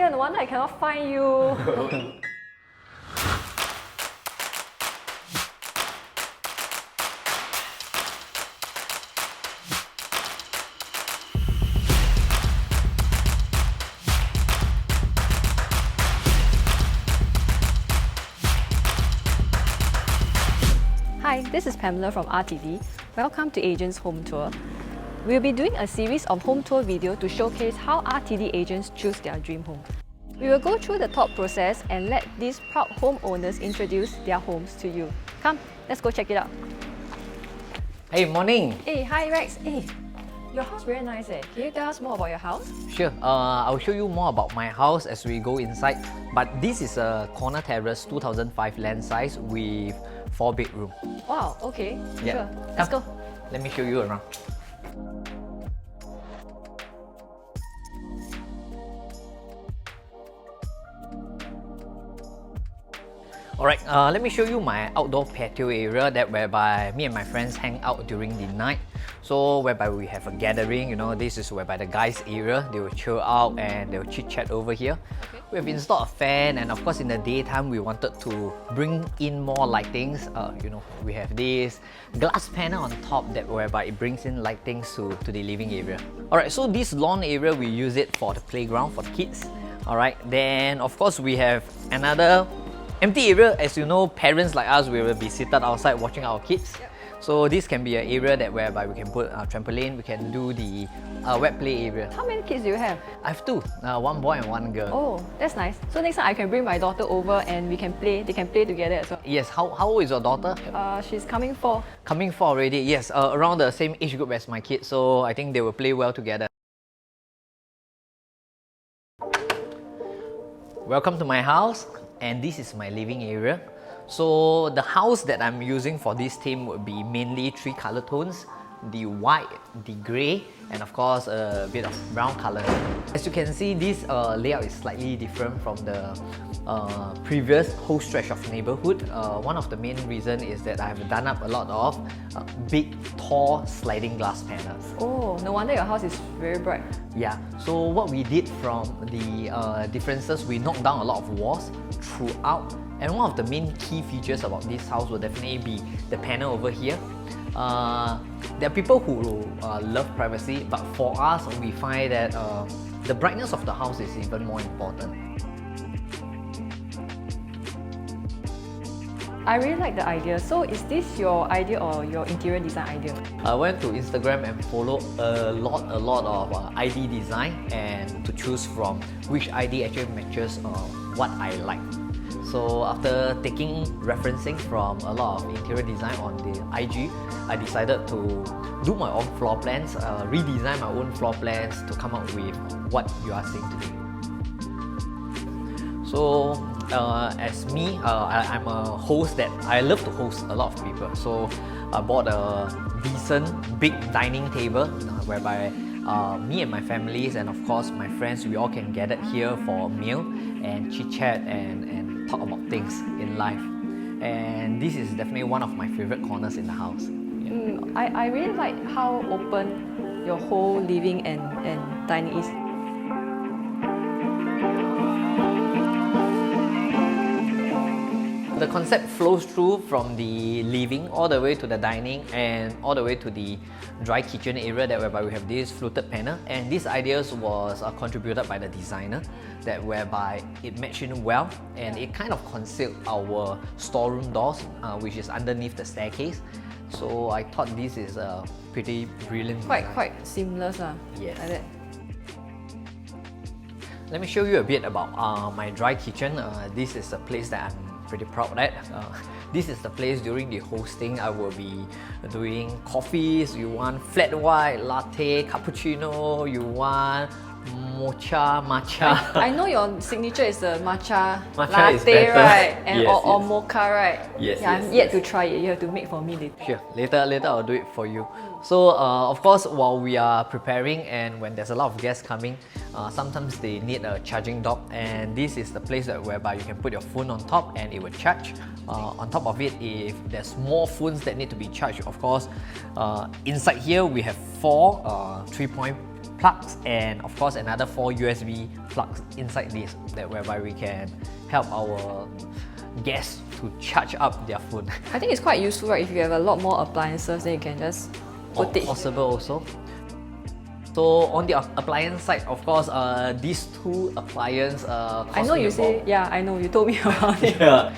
here, no wonder I cannot find you. Hi, this is Pamela from RTD. Welcome to Agents Home Tour. We'll be doing a series of home tour video to showcase how RTD agents choose their dream home. We will go through the thought process and let these proud homeowners introduce their homes to you. Come, let's go check it out. Hey, morning. Hey, hi Rex. Hey, your house very nice eh. Can you tell us more about your house? Sure, I'll show you more about my house as we go inside. But this is a corner terrace 2005 land size with 4 bedroom. Wow, okay, Yeah. sure. Let's go. Let me show you around. Alright, let me show you my outdoor patio area that whereby me and my friends hang out during the night. So whereby we have a gathering, you know, this is whereby the guys area, they will chill out and they will chit chat over here. Okay. We have installed a fan, and of course in the daytime we wanted to bring in more lightings. You know, we have this glass panel on top that whereby it brings in lightings to the living area. Alright, so this lawn area we use it for the playground for the kids. Alright, then of course we have another empty area. As you know, parents like us, we will be seated outside watching our kids. Yep. So this can be an area that whereby we can put a trampoline, we can do the wet play area. How many kids do you have? I have two, one boy and one girl. Oh, that's nice. So next time I can bring my daughter over and we can play. They can play together as well. Yes, how old is your daughter? She's coming 4. Coming 4 already, yes, around the same age group as my kids, so I think they will play well together. Welcome to my house, and this is my living area. So the house that I'm using for this theme would be mainly 3 color tones: the white, the grey, and of course a bit of brown color. As you can see, this layout is slightly different from the previous whole stretch of neighborhood. One of the main reasons is that I've done up a lot of big, tall sliding glass panels. Oh, no wonder your house is very bright. Yeah, so what we did from the differences, we knocked down a lot of walls throughout, and one of the main key features about this house will definitely be the panel over here. There are people who love privacy, but for us, we find that the brightness of the house is even more important. I really like the idea. So is this your idea or your interior design idea? I went to Instagram and followed a lot of ID design and to choose from which ID actually matches what I like. So after referencing from a lot of interior design on the IG, I decided to do my own floor plans, redesign my own floor plans to come up with what you are seeing today. So as me, I'm a host that I love to host a lot of people. So I bought a decent big dining table whereby me and my families and of course my friends, we all can gather here for a meal and chit chat and talk about things in life. And this is definitely one of my favorite corners in the house. Yeah. I really like how open your whole living and dining is. The concept flows through from the living all the way to the dining and all the way to the dry kitchen area that whereby we have this fluted panel, and this idea was contributed by the designer that whereby it matched in well and it kind of concealed our storeroom doors which is underneath the staircase. So I thought this is a pretty brilliant Quite seamless. Yes. Like that. Let me show you a bit about my dry kitchen. This is a place that I'm pretty proud at. This is the place during the hosting I will be doing coffees. You want flat white, latte, cappuccino, you want mocha, matcha. I know your signature is the matcha Matcha is latte, better. right? And Yes, or yes. mocha, right? Yes, Yeah, yes, I'm yet yes. to try it. You have to make for me later. Sure, later I'll do it for you. So of course, while we are preparing and when there's a lot of guests coming, sometimes they need a charging dock, and this is the place whereby you can put your phone on top and it will charge. On top of it, if there's more phones that need to be charged, of course, inside here we have 4 3-point plugs, and of course another 4 USB plugs inside this, whereby we can help our guests to charge up their phone. I think it's quite useful, right? If you have a lot more appliances, then you can just put it. Possible also. So on the appliance side, of course, these two appliances I know you say, yeah, I know, you told me about it. Yeah,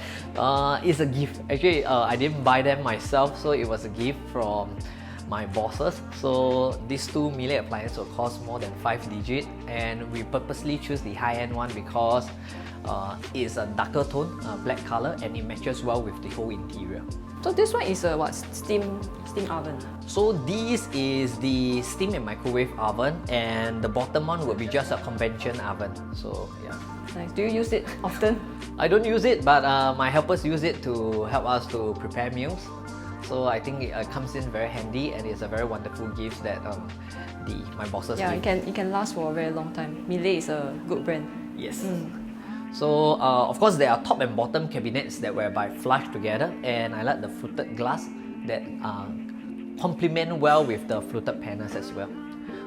it's a gift. Actually, I didn't buy them myself, so it was a gift from my bosses. So these two melee appliances will cost more than 5 digits, and we purposely choose the high-end one because it's a darker tone, black color, and it matches well with the whole interior. So this one is a what? Steam oven. So this is the steam and microwave oven, and the bottom one will be just a convention oven. So yeah. Nice. Do you use it often? I don't use it, but my helpers use it to help us to prepare meals. So I think it comes in very handy, and it's a very wonderful gift that my bosses Yeah, give. it can last for a very long time. Miele is a good brand. Yes. So of course there are top and bottom cabinets that whereby flush together, and I like the fluted glass that complement well with the fluted panels as well.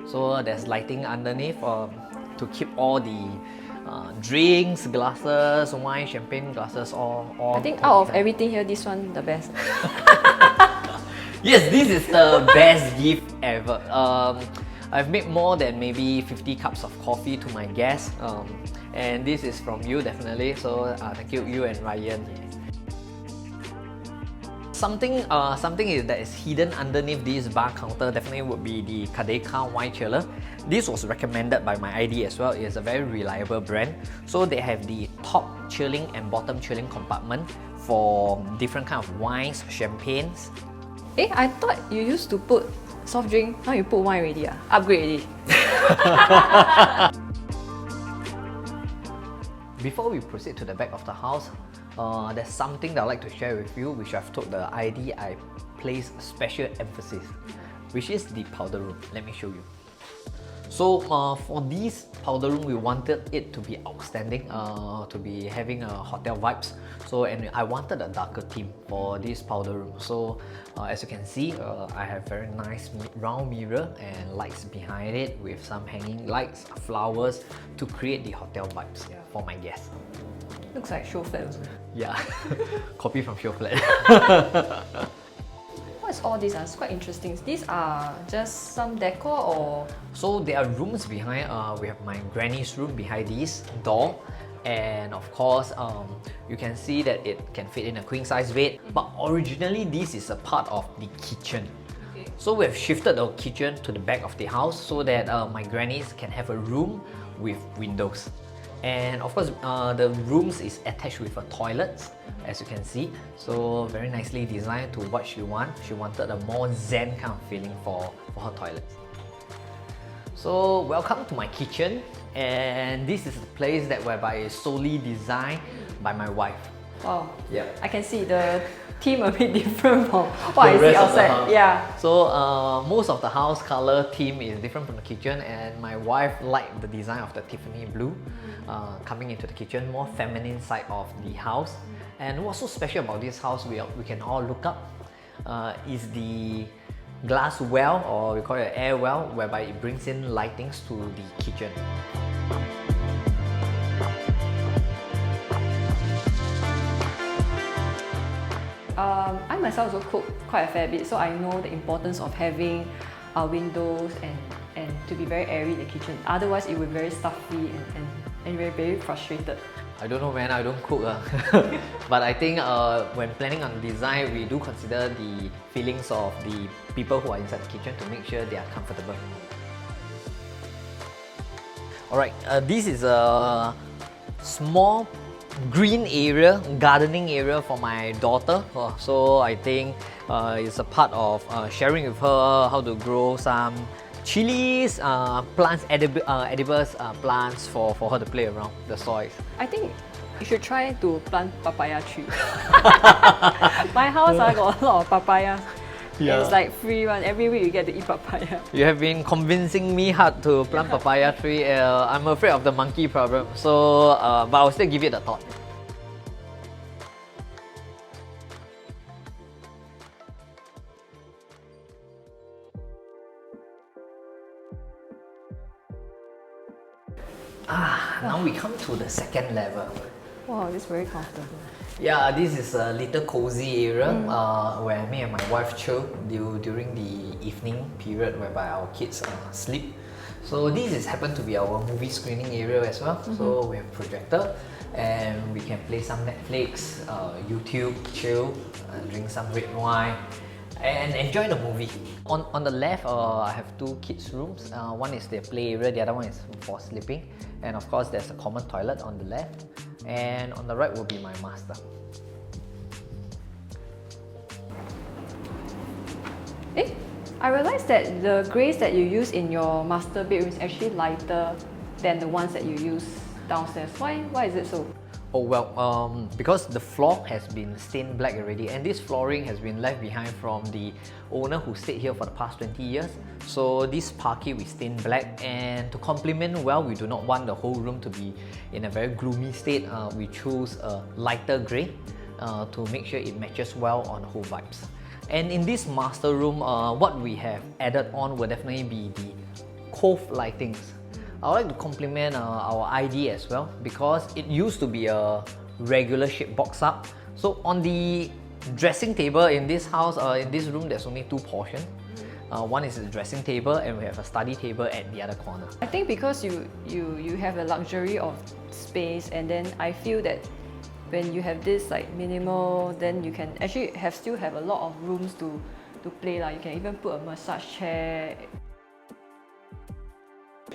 So there's lighting underneath to keep all the drinks, glasses, wine, champagne glasses all I think out of everything here, this one the best. Yes, this is the best gift ever. I've made more than maybe 50 cups of coffee to my guests, and this is from you definitely. So thank you, you and Ryan. Something that is hidden underneath this bar counter definitely would be the Kadeka wine chiller. This was recommended by my ID as well. It's a very reliable brand. So they have the top chilling and bottom chilling compartment for different kind of wines, champagnes. I thought you used to put soft drink, now you put wine already. Upgrade already. Before we proceed to the back of the house, there's something that I'd like to share with you, which I've told the ID I place special emphasis, which is the powder room. Let me show you. So for this powder room, we wanted it to be outstanding, to be having a hotel vibes. So and I wanted a darker theme for this powder room. So as you can see, I have very nice round mirror and lights behind it with some hanging lights, flowers to create the hotel vibes for my guests. Looks like show flat also. Yeah, copy from show flat. What's all these? It's quite interesting. These are just some decor or... So there are rooms behind. We have my granny's room behind this door, and of course you can see that it can fit in a queen size bed, but originally this is a part of the kitchen. So we have shifted the kitchen to the back of the house so that my grannies can have a room with windows. And of course the rooms is attached with a toilet, as you can see. So very nicely designed to what she wants. She wanted a more zen kind of feeling for her toilet. So welcome to my kitchen, and this is the place that whereby is solely designed by my wife. Wow. Yeah. I can see the theme a bit different from what I see outside. Yeah. So most of the house color theme is different from the kitchen, and my wife liked the design of the Tiffany blue coming into the kitchen, more feminine side of the house. And what's so special about this house we can all look up is the glass well, or we call it air well, whereby it brings in lightings to the kitchen. I myself also cook quite a fair bit, so I know the importance of having windows and to be very airy in the kitchen. Otherwise, it will be very stuffy and very, very frustrated. I don't know, man, I don't cook. But I think when planning on design, we do consider the feelings of the people who are inside the kitchen to make sure they are comfortable. Alright, this is a small green area, gardening area for my daughter. So I think it's a part of sharing with her how to grow some chilies, plants, edibles plants for her to play around the soil. I think you should try to plant papaya tree. My house, I got a lot of papaya. Yeah. It's like free one. Every week you get to eat papaya. You have been convincing me hard to plant papaya tree. I'm afraid of the monkey problem. So, but I'll still give it a thought. Now we come to the second level. Wow, this is very comfortable. Yeah, this is a little cozy area where me and my wife chill during the evening period whereby our kids sleep. So this is happen to be our movie screening area as well. So we have projector and we can play some Netflix, YouTube, chill, drink some red wine and enjoy the movie. On the left, I have two kids' rooms. One is their play area, the other one is for sleeping. And of course, there's a common toilet on the left. And on the right will be my master. I realized that the greys that you use in your master bedroom is actually lighter than the ones that you use downstairs. Why is it so? Oh well, because the floor has been stained black already, and this flooring has been left behind from the owner who stayed here for the past 20 years. So this parquet we stained black, and to complement well, we do not want the whole room to be in a very gloomy state. We choose a lighter grey to make sure it matches well on the whole vibes. And in this master room, what we have added on will definitely be the cove lightings. I would like to compliment our ID as well, because it used to be a regular shaped box up. So on the dressing table in this house, in this room, there's only two portions. One is the dressing table and we have a study table at the other corner. I think because you have the luxury of space, and then I feel that when you have this like minimal, then you can actually still have a lot of rooms to play. You can even put a massage chair.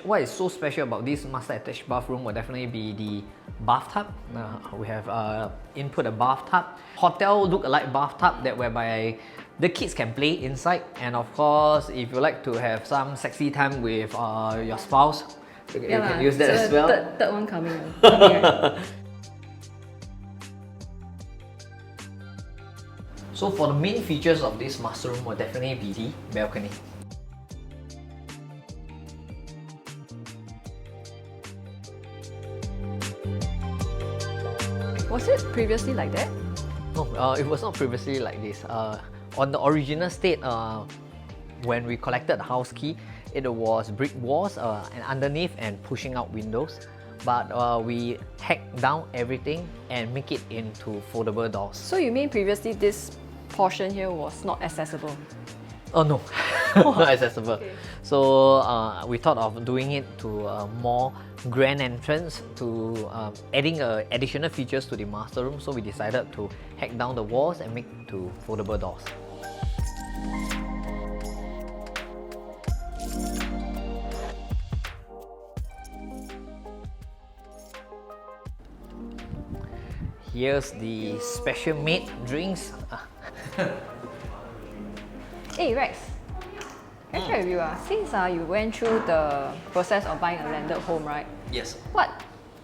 What is so special about this master attached bathroom will definitely be the bathtub. We have input a bathtub, hotel look-alike bathtub that whereby the kids can play inside. And of course, if you like to have some sexy time with your spouse, you can use that as well. Third one coming. Right? So for the main features of this master room will definitely be the balcony. Was it previously like that? No, it was not previously like this. On the original state, when we collected the house key, it was brick walls and underneath and pushing out windows. But we hacked down everything and make it into foldable doors. So you mean previously this portion here was not accessible? Oh no, not accessible. Okay. So we thought of doing it to a more grand entrance, to adding additional features to the master room. So we decided to hack down the walls and make to foldable doors. Here's the special made drinks. Hey Rex, can I share with you, since you went through the process of buying a landed home, right? Yes. What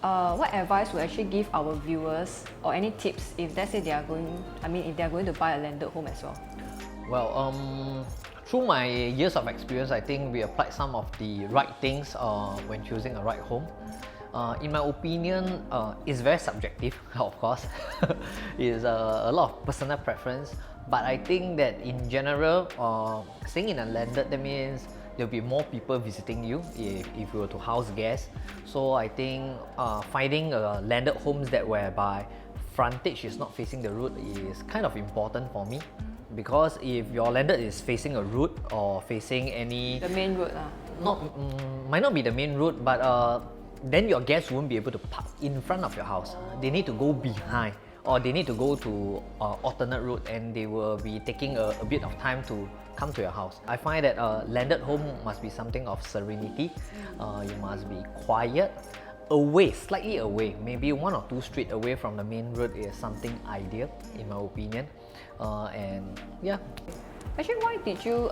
advice would actually give our viewers, or any tips if let's say they are going, if they are going to buy a landed home as well? Well, through my years of experience, I think we applied some of the right things when choosing a right home. In my opinion, it's very subjective, of course. It's a lot of personal preference. But I think that in general, staying in a landed, that means there'll be more people visiting you if you were to house guests. So I think finding landed homes that whereby frontage is not facing the road is kind of important for me. Because if your landed is facing a road or facing any... The main road? Might not be the main road, but then your guests won't be able to park in front of your house. They need to go behind, or they need to go to alternate route, and they will be taking a bit of time to come to your house. I find that a landed home must be something of serenity. You must be quiet, away, slightly away, maybe 1 or 2 streets away from the main road is something ideal in my opinion. And yeah. Actually, why did you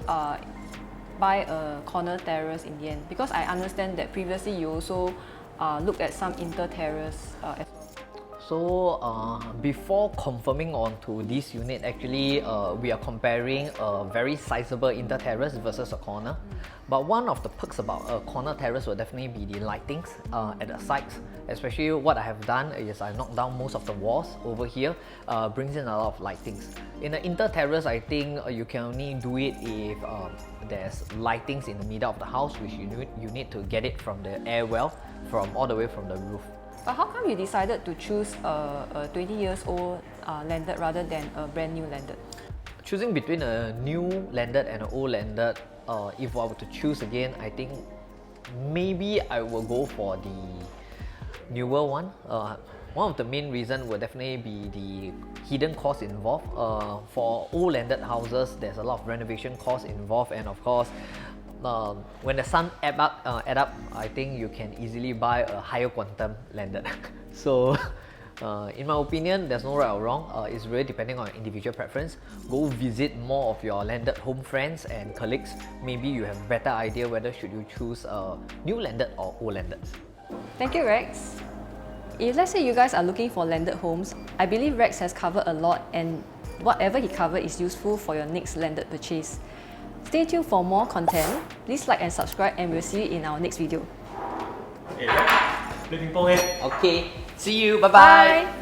buy a corner terrace in the end? Because I understand that previously you also looked at some inter terrace as well. So before confirming onto this unit, actually we are comparing a very sizable inter-terrace versus a corner. But one of the perks about a corner terrace will definitely be the lightings at the sides. Especially what I have done is I knocked down most of the walls over here, brings in a lot of lightings. In the inter-terrace, I think you can only do it if there's lightings in the middle of the house, which you need to get it from the air well, from all the way from the roof. But how come you decided to choose a 20 years old landed rather than a brand new landed? Choosing between a new landed and an old landed, if I were to choose again, I think maybe I will go for the newer one. One of the main reasons will definitely be the hidden costs involved. For old landed houses, there's a lot of renovation costs involved, and of course, when the sum add up, I think you can easily buy a higher quantum landed. So, in my opinion, there's no right or wrong. It's really depending on individual preference. Go visit more of your landed home friends and colleagues. Maybe you have a better idea whether should you choose a new landed or old landed. Thank you, Rex. If let's say you guys are looking for landed homes, I believe Rex has covered a lot, and whatever he covered is useful for your next landed purchase. Stay tuned for more content. Please like and subscribe, and we'll see you in our next video. Okay, see you. Bye-bye. Bye.